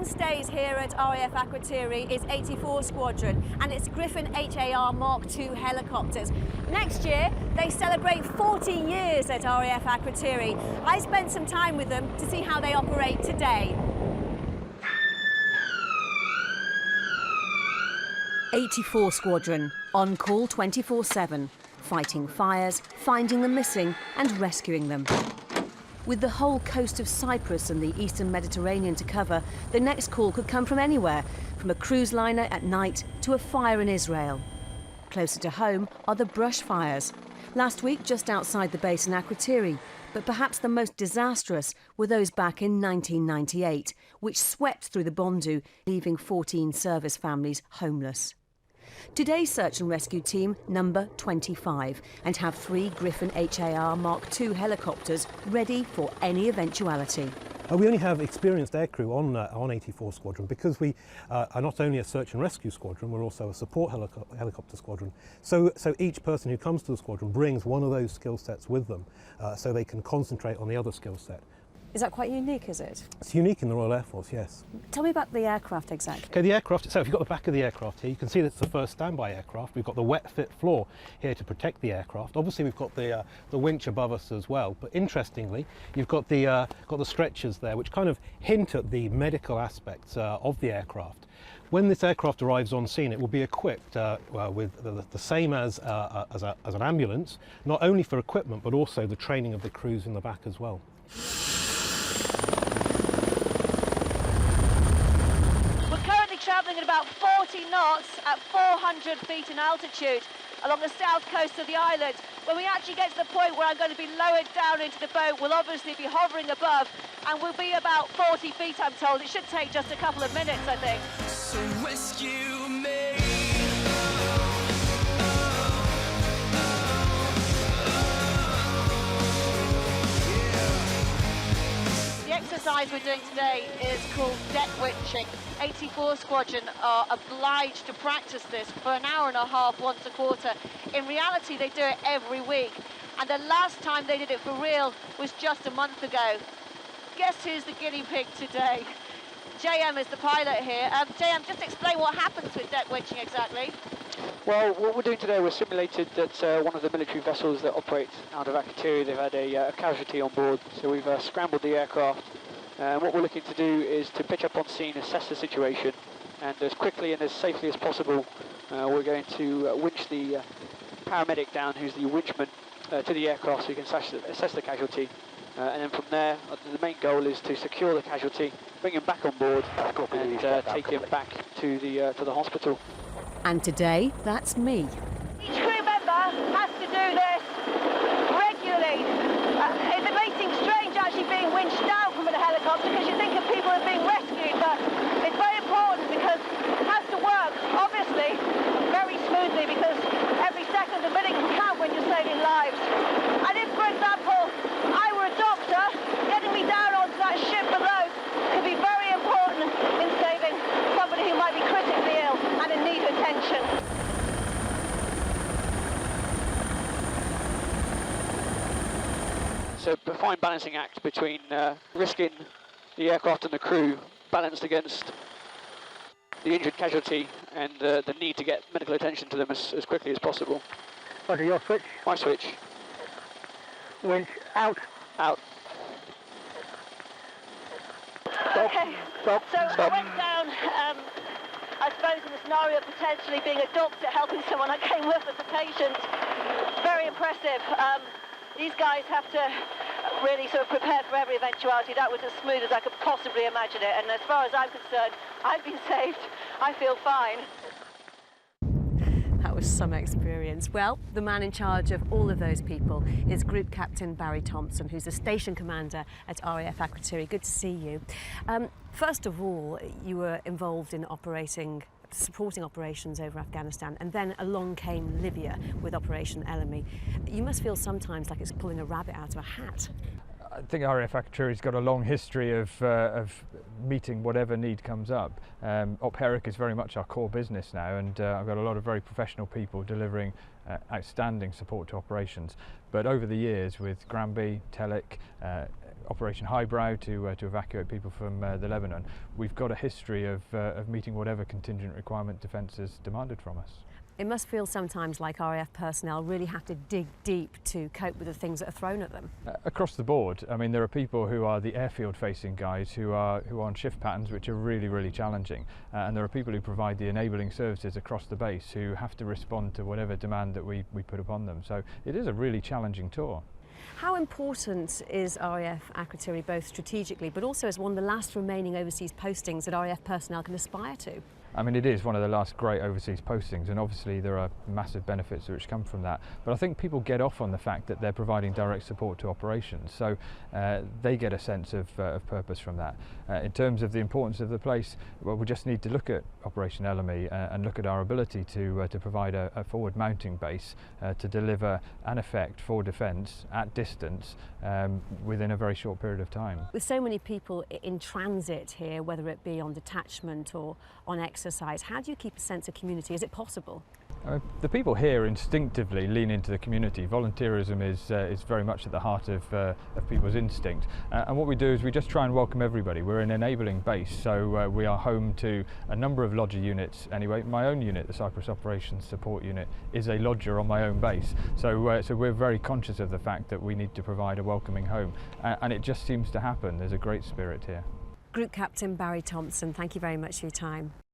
mainstays here at RAF Akrotiri is 84 Squadron and its Griffin HAR Mk helicopters. Next year, they celebrate 40 years at RAF Akrotiri. I spent some time with them to see how they operate today. 84 Squadron, on call 24/7, fighting fires, finding the missing and rescuing them. With the whole coast of Cyprus and the Eastern Mediterranean to cover, the next call could come from anywhere, from a cruise liner at night to a fire in Israel. Closer to home are the brush fires. Last week, just outside the base in Akrotiri, but perhaps the most disastrous were those back in 1998, which swept through the Bondu, leaving 14 service families homeless. Today's search and rescue team number 25 and have 3 Griffin HAR Mk helicopters ready for any eventuality. We only have experienced aircrew on 84 Squadron because we are not only a search and rescue squadron, we're also a support helicopter squadron. So each person who comes to the squadron brings one of those skill sets with them so they can concentrate on the other skill set. Is that quite unique, is it? It's unique in the Royal Air Force, yes. Tell me about the aircraft exactly. Okay, the aircraft itself, you've got the back of the aircraft here. You can see that it's the first standby aircraft. We've got the wet fit floor here to protect the aircraft. Obviously, we've got the winch above us as well. But interestingly, you've got the stretchers there, which kind of hint at the medical aspects of the aircraft. When this aircraft arrives on scene, it will be equipped with the same as an ambulance, not only for equipment, but also the training of the crews in the back as well. Travelling at about 40 knots at 400 feet in altitude along the south coast of the island. When we actually get to the point where I'm going to be lowered down into the boat, we'll obviously be hovering above and we'll be about 40 feet, I'm told. It should take just a couple of minutes, I think. So rescue me. The exercise we're doing today is called deck winching. 84 Squadron are obliged to practice this for an hour and a half once a quarter. In reality, they do it every week. And the last time they did it for real was just a month ago. Guess who's the guinea pig today? JM is the pilot here. JM, just explain what happens with deck winching exactly. Well, what we're doing today, we're simulated that one of the military vessels that operate out of Akrotiri, they've had a casualty on board, so we've scrambled the aircraft. What we're looking to do is to pitch up on scene, assess the situation, and as quickly and as safely as possible, we're going to winch the paramedic down, who's the winchman, to the aircraft so we can assess the casualty. And then from there, the main goal is to secure the casualty, bring him back on board, and take him back to the hospital. And today, that's me. Each crew member has to do this regularly. It may seem strange actually being winched down from a helicopter because you think of people as being rescued, but it's very important because it has to work, obviously, very smoothly because every second and minute can count when you're saving lives. And if, for example, I were a doctor, getting me down onto that ship below could be very important in saving somebody who might be critically ill and in need of attention. So a fine balancing act between risking the aircraft and the crew balanced against the injured casualty and the need to get medical attention to them as quickly as possible. Roger, your switch. My switch. Winch out. Out. Stop. Okay, Stop. so Stop. I went down, I suppose in the scenario of potentially being a doctor helping someone I came with as a patient. Very impressive. These guys have to really sort of prepare for every eventuality. That was as smooth as I could possibly imagine it. And as far as I'm concerned, I've been saved. I feel fine. That was some experience. Well, the man in charge of all of those people is Group Captain Barrie Thomson, who's the station commander at RAF Akrotiri. Good to see you. First of all, you were involved in supporting operations over Afghanistan, and then along came Libya with Operation Elemi. You must feel sometimes like it's pulling a rabbit out of a hat. I think RAF Akrotiri's got a long history of meeting whatever need comes up. Op Heric is very much our core business now, and I've got a lot of very professional people delivering outstanding support to operations. But over the years with Granby, Telek, Operation Highbrow to evacuate people from the Lebanon. We've got a history of meeting whatever contingent requirement defence has demanded from us. It must feel sometimes like RAF personnel really have to dig deep to cope with the things that are thrown at them. Across the board, I mean, there are people who are the airfield facing guys who are on shift patterns which are really challenging, and there are people who provide the enabling services across the base who have to respond to whatever demand that we put upon them. So it is a really challenging tour. How important is RAF Akrotiri both strategically but also as one of the last remaining overseas postings that RAF personnel can aspire to? I mean, it is one of the last great overseas postings, and obviously there are massive benefits which come from that. But I think people get off on the fact that they're providing direct support to operations, so they get a sense of purpose from that. In terms of the importance of the place, well, we just need to look at Operation Ellamy and look at our ability to provide a forward mounting base to deliver an effect for defence at distance within a very short period of time. With so many people in transit here, whether it be on detachment or on exercise, how do you keep a sense of community? Is it possible? The people here instinctively lean into the community. Volunteerism is very much at the heart of people's instinct, and what we do is we just try and welcome everybody. We're an enabling base, so we are home to a number of lodger units anyway. My own unit, the Cyprus Operations Support Unit, is a lodger on my own base, so we're very conscious of the fact that we need to provide a welcoming home, and it just seems to happen. There's a great spirit here. Group Captain Barrie Thomson, thank you very much for your time.